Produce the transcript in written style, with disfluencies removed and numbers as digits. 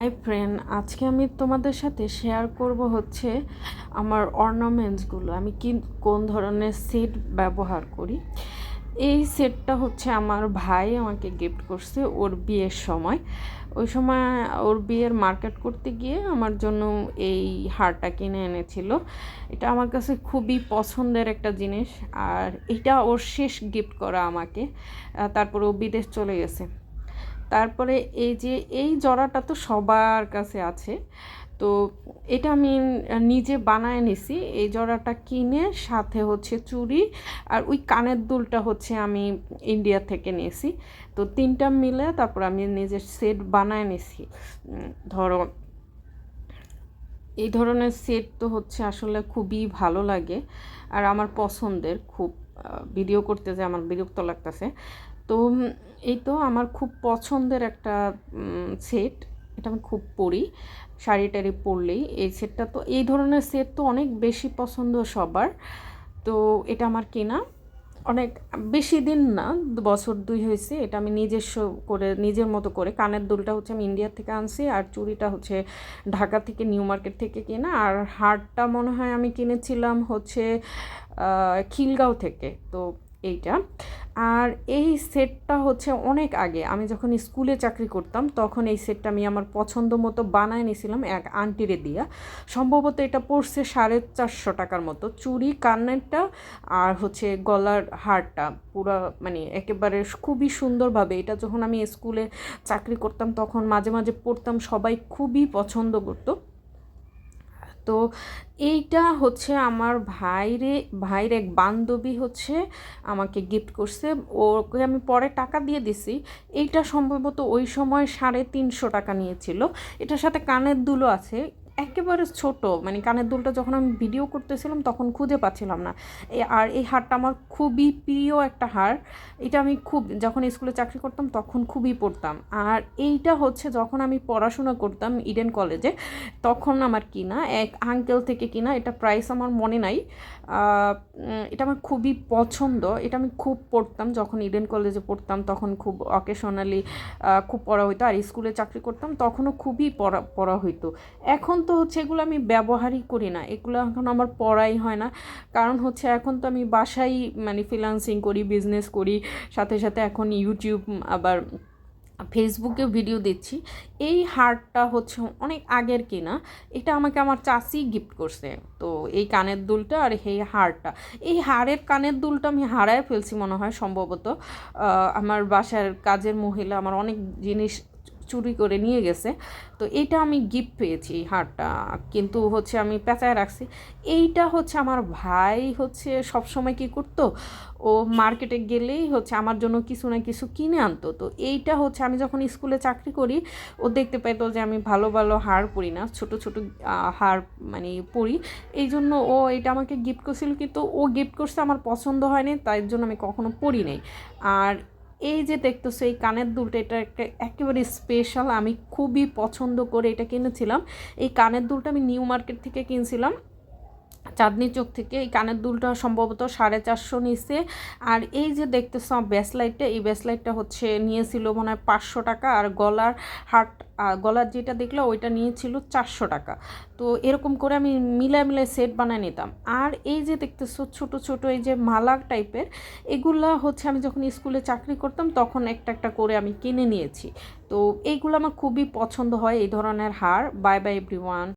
Hi friend, আজকে আমি তোমাদের সাথে শেয়ার করব হচ্ছে আমার অর্নামেন্টসগুলো আমি কোন ধরনের সেট ব্যবহার করি। এই সেটটা হচ্ছে আমার ভাই আমাকে গিফট করছে ওর বিয়ের সময়। ওই সময় ওর বিয়ের মার্কেট করতে গিয়ে আমার জন্য এই হারটা কিনে এনেছিল। এটা আমার কাছে খুবই পছন্দের একটা জিনিস, আর এটা ওর শেষ গিফট করা আমাকে। তারপরে ও বিদেশ চলে গেছে। তারপরে এই যে এই জরাটা তো সবার কাছে আছে, তো এটা আমি নিজে বানায় নিছি। এই জরাটা কিনে সাথে হচ্ছে চুড়ি আর ওই কানের দুলটা হচ্ছে আমি ইন্ডিয়া থেকে নিয়েছি। তো তিনটা মিলে তারপর আমি নিজের সেট বানায় নিছি। ধরো এই ধরনের সেট তো হচ্ছে আসলে খুবই ভালো লাগে আর আমার পছন্দের খুব। ভিডিও করতে যে আমার বিরক্ত লাগতেছে। তো এই তো আমার খুব পছন্দের একটা সেট। এটা আমি খুব পরি, শাড়ি টাড়ি পরলেই এই সেটটা। তো এই ধরনের সেট তো অনেক বেশি পছন্দ সবার। তো এটা আমার কেনা অনেক বেশি দিন না, বছর দুই হয়েছে। এটা আমি নিজস্ব করে নিজের মতো করে, কানের দুলটা হচ্ছে আমি ইন্ডিয়া থেকে আনছি আর চুড়িটা হচ্ছে ঢাকা থেকে নিউ মার্কেট থেকে কেনা, আর হারটা মনে হয় আমি কিনেছিলাম হচ্ছে খিলগাঁও থেকে। তো এইটা, আর এই সেটটা হচ্ছে অনেক আগে আমি যখন স্কুলে চাকরি করতাম তখন এই সেটটা আমি আমার পছন্দ মতো বানায় নিয়েছিলাম এক আন্টিরে দিয়া। সম্ভবত এটা পড়ছে 450 টাকার মতো, চুড়ি কানেরটা আর হচ্ছে গলার হারটা পুরো, মানে একেবারে খুবই সুন্দরভাবে। এটা যখন আমি স্কুলে চাকরি করতাম তখন মাঝে মাঝে পড়তাম, সবাই খুবই পছন্দ করতো। তো এইটা হচ্ছে আমার ভাইয়ের এক বান্ধবী হচ্ছে আমাকে গিফট করছে। ওকে আমি পরে টাকা দিয়ে দিছি। এইটা সম্ভবত ওই সময় 350 টাকা নিয়েছিল। এটার সাথে কানের দুলও আছে, একেবারে ছোট, মানে কানের দুলটা যখন আমি ভিডিও করতেছিলাম তখন খুঁজে পাচ্ছিলাম না। আর এই হারটা আমার খুবই প্রিয় একটা হার। এটা আমি খুব, যখন স্কুলে চাকরি করতাম তখন খুবই পড়তাম। আর এইটা হচ্ছে যখন আমি পড়াশোনা করতাম ইডেন কলেজে তখন আমার কিনা এক আঙ্কেল থেকে কিনা। এটা প্রাইস আমার মনে নাই। এটা আমার খুবই পছন্দ, এটা আমি খুব পড়তাম যখন ইডেন কলেজে পড়তাম, তখন খুব অকেশনালি খুব পড়া হইতো। আর স্কুলে চাকরি করতাম তখনও খুবই পড়া হইতো। এখন তো হচ্ছে এগুলো আমি ব্যবহারই করি না, এগুলো এখন আমার পড়াই হয় না। কারণ হচ্ছে এখন তো আমি বাসায় মানে ফ্রিল্যান্সিং করি, বিজনেস করি, সাথে সাথে এখন ইউটিউব আবার ফেসবুকে ভিডিও দিচ্ছি। এই হারটা হচ্ছে অনেক আগের কিনা, এটা আমাকে আমার চাচি গিফট করছে। তো এই কানের দুলটা আর এই হারটা, এই হারের কানের দুলটা আমি হারায় ফেলছি মনে হয় সম্ভবত। আমার বাসার কাজের মহিলা আমার অনেক জিনিস চুরি করে নিয়ে গেছে। তো এইটা আমি গিফট পেয়েছি এই হারটা, কিন্তু হচ্ছে আমি পেঁচায় রাখছি। এইটা হচ্ছে আমার ভাই হচ্ছে সবসময় কী করতো, ও মার্কেটে গেলেই হচ্ছে আমার জন্য কিছু না কিছু কিনে আনতো। তো এইটা হচ্ছে আমি যখন স্কুলে চাকরি করি ও দেখতে পেতো যে আমি ভালো ভালো হার পরি না, ছোট ছোট হার মানে পরি। এই জন্য ও এটা আমাকে গিফট করছিল, কিন্তু ও গিফট করছে আমার পছন্দ হয়নি, তাই জন্য আমি কখনো পরি নাই। আর এই যে দেখতেছো এই কানের দুলটা, এটা একটা একেবারে স্পেশাল, আমি খুবই পছন্দ করে এটা কিনেছিলাম। এই কানের দুলটা আমি নিউ মার্কেট থেকে কিনছিলাম, চাঁদনি চোখ থেকে। এই কানের দুলটা সম্ভবত 450 নিচে। আর এই যে দেখতেছ ব্যাসলাইটটা, এই ব্যাসলাইটটা হচ্ছে নিয়েছিল মনে হয় 500 টাকা। আর গলার যেটা দেখলো ওইটা নিয়েছিল 400 টাকা। তো এরকম করে আমি মিলায় মিলায় সেট বানায় নিতাম। আর এই যে দেখতেছো ছোট ছোট এই যে মালা টাইপের, এগুলা হচ্ছে আমি যখন স্কুলে চাকরি করতাম তখন একটা একটা করে আমি কিনে নিয়েছি। তো এইগুলো আমার খুবই পছন্দ হয়, এই ধরনের হার। Bye bye everyone.